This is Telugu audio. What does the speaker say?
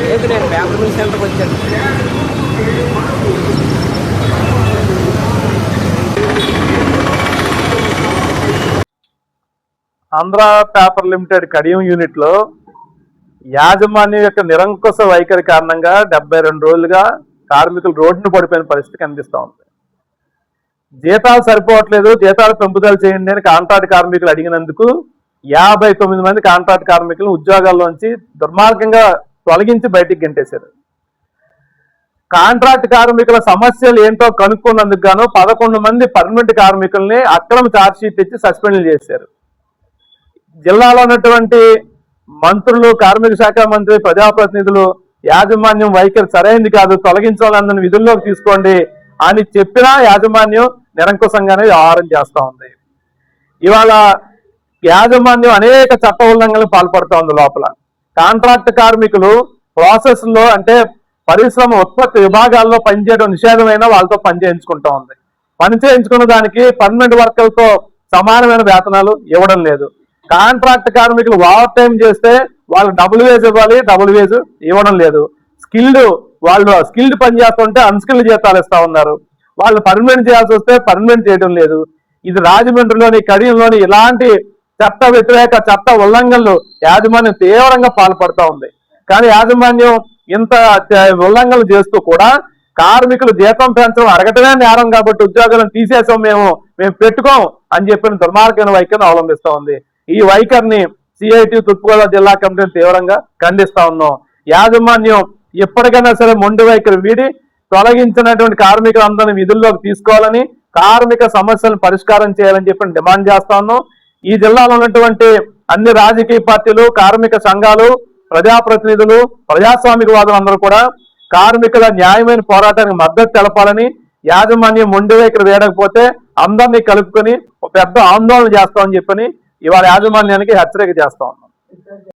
లేదు, నేను పేపర్ మిల్ సెంటర్కి వచ్చాను. Andhra paper limited Kadiyam unit లో యాజమాన్యం యొక్క నిరంకుశ వైఖరి కారణంగా 72 రోజులుగా కార్మికులు రోడ్డును పడిపోయిన పరిస్థితి కనిపిస్తూ ఉంది. జీతాలు సరిపోవట్లేదు, జీతాలు పెంపుదల చేయండి అని కాంట్రాక్ట్ కార్మికులు అడిగినందుకు 59 మంది కాంట్రాక్ట్ కార్మికులను ఉద్యోగాల్లోంచి దుర్మార్గంగా తొలగించి బయటికి గెంటేశారు. కాంట్రాక్ట్ కార్మికుల సమస్యలు ఏంటో కనుక్కున్నందుకు గాను 11 మంది పర్మనెంట్ కార్మికుల్ని అక్రమ ఛార్జ్షీట్ ఇచ్చి సస్పెండ్ చేశారు. జిల్లాలో ఉన్నటువంటి మంత్రులు, కార్మిక శాఖ మంత్రి, ప్రజాప్రతినిధులు యాజమాన్యం వైఖరి సరైనది కాదు, తొలగించాలని విధుల్లోకి తీసుకోండి అని చెప్పినా యాజమాన్యం నిరంకుశంగానే వ్యవహారం చేస్తూ ఉంది. ఇవాళ యాజమాన్యం అనేక చట్ట ఉల్లంఘనలకు పాల్పడుతూ ఉంది. లోపల కాంట్రాక్ట్ కార్మికులు ప్రాసెస్ లో అంటే పరిశ్రమ ఉత్పత్తి విభాగాల్లో పనిచేయడం నిషేధమైన వాళ్ళతో పని చేయించుకుంటా ఉంది. పని చేయించుకున్న దానికి పర్మనెంట్ వర్కర్లతో సమానమైన వేతనాలు ఇవ్వడం లేదు. కాంట్రాక్ట్ కార్మికులు ఓవర్ టైం చేస్తే వాళ్ళు డబుల్ వేజ్ ఇవ్వాలి, డబుల్ వేజ్ ఇవ్వడం లేదు. వాళ్ళు స్కిల్డ్ పని చేస్తుంటే అన్స్కిల్డ్ జీతాలు ఇస్తా ఉన్నారు. వాళ్ళు పర్మనెంట్ చేయాల్సి వస్తే పర్మనెంట్ చేయడం లేదు. ఇది రాజమండ్రిలోని, కడియంలోని ఇలాంటి చట్ట వ్యతిరేక చట్ట ఉల్లంఘనలు యాజమాన్యం తీవ్రంగా పాల్పడుతూ ఉంది. కానీ యాజమాన్యం ఇంత ఉల్లంఘనలు చేస్తూ కూడా కార్మికులు జీతం పెంచడం అడగటమే నేరం కాబట్టి ఉద్యోగాలను తీసేసాం, మేము పెట్టుకోం అని చెప్పిన దుర్మార్గమైన వైఖరిని అవలంబిస్తూ ఉంది. ఈ వైఖరిని సిఐటి తూర్పుగోదావరి జిల్లా కమిటీని తీవ్రంగా ఖండిస్తా ఉన్నాం. యాజమాన్యం ఎప్పటికైనా సరే మొండి వైఖరి వీడి తొలగించినటువంటి కార్మికులందరినీ విధుల్లోకి తీసుకోవాలని, కార్మిక సమస్యలను పరిష్కారం చేయాలని చెప్పి డిమాండ్ చేస్తా ఉన్నాం. ఈ జిల్లాలో ఉన్నటువంటి అన్ని రాజకీయ పార్టీలు, కార్మిక సంఘాలు, ప్రజాప్రతినిధులు, ప్రజాస్వామికవాదులు అందరూ కూడా కార్మికుల న్యాయమైన పోరాటానికి మద్దతు తెలపాలని, యాజమాన్యం మొండి వైఖరి వేయకపోతే అందరినీ కలుపుకొని ఒక పెద్ద ఆందోళన చేస్తామని చెప్పని ఇవాళ యాజమాన్యానికి హెచ్చరిక చేస్తా ఉన్నాం.